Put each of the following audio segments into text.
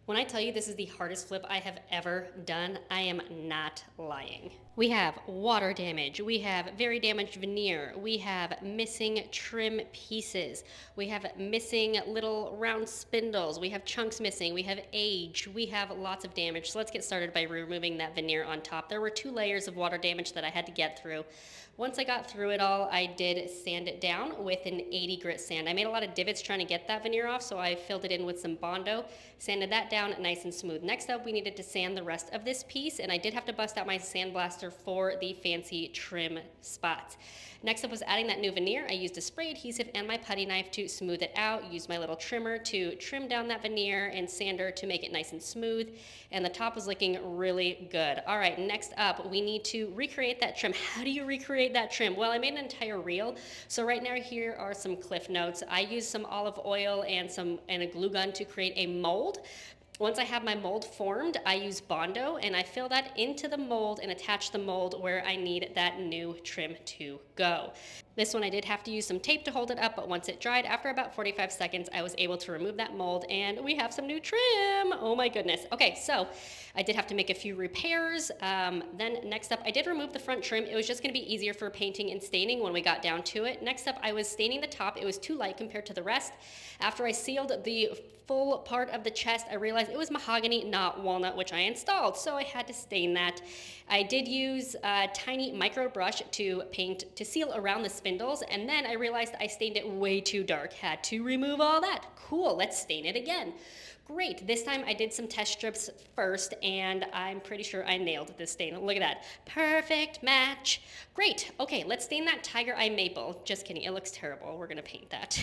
When I tell you this is the hardest flip I have ever done, I am not lying. We have water damage, we have very damaged veneer, we have missing trim pieces, we have missing little round spindles, we have chunks missing, we have age, we have lots of damage. So let's get started by removing that veneer on top. There were 2 layers of water damage that I had to get through. Once I got through it all, I did sand it down with an 80 grit sand. I made a lot of divots trying to get that veneer off, so I filled it in with some Bondo, sanded that down nice and smooth. Next up, we needed to sand the rest of this piece, and I did have to bust out my sandblaster for the fancy trim spots. Next up was adding that new veneer. I used a spray adhesive and my putty knife to smooth it out, used my little trimmer to trim down that veneer and sander to make it nice and smooth, and the top was looking really good. All right, next up, we need to recreate that trim. How do you recreate that trim? Well, I made an entire reel, so right now here are some cliff notes. I used some olive oil and a glue gun to create a mold. Once I have my mold formed, I use Bondo and I fill that into the mold and attach the mold where I need that new trim to go. This one I did have to use some tape to hold it up, but once it dried, after about 45 seconds, I was able to remove that mold and we have some new trim. Oh my goodness. Okay, so I did have to make a few repairs. Then next up, I did remove the front trim. It was just gonna be easier for painting and staining when we got down to it. Next up, I was staining the top. It was too light compared to the rest. After I sealed the full part of the chest, I realized it was mahogany, not walnut, which I installed, so I had to stain that. I did use a tiny micro brush to paint, to seal around the spindles, and then I realized I stained it way too dark. Had to remove all that. Cool, let's stain it again. Great, this time I did some test strips first, and I'm pretty sure I nailed this stain. Look at that, perfect match. Great, okay, let's stain that tiger eye maple. Just kidding, it looks terrible. We're gonna paint that.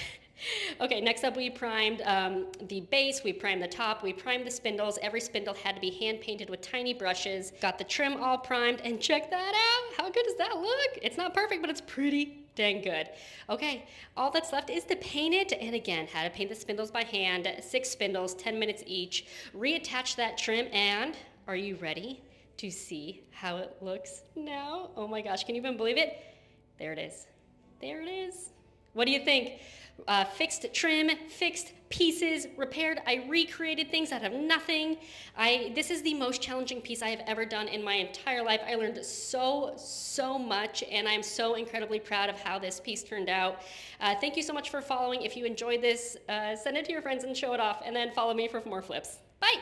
Okay, next up we primed the base, we primed the top, we primed the spindles. Every spindle had to be hand painted with tiny brushes. Got the trim all primed, and check that out. How good does that look? It's not perfect, but it's pretty dang good. Okay, all that's left is to paint it, and again, had to paint the spindles by hand, 6 spindles, 10 minutes each. Reattach that trim, and are you ready to see how it looks now? Oh my gosh, can you even believe it? There it is. There it is. What do you think? Fixed trim, fixed pieces, repaired. I recreated things out of nothing. This is the most challenging piece I have ever done in my entire life. I learned so much, and I'm so incredibly proud of how this piece turned out. Thank you so much for following. If you enjoyed this, send it to your friends and show it off, and then follow me for more flips. Bye!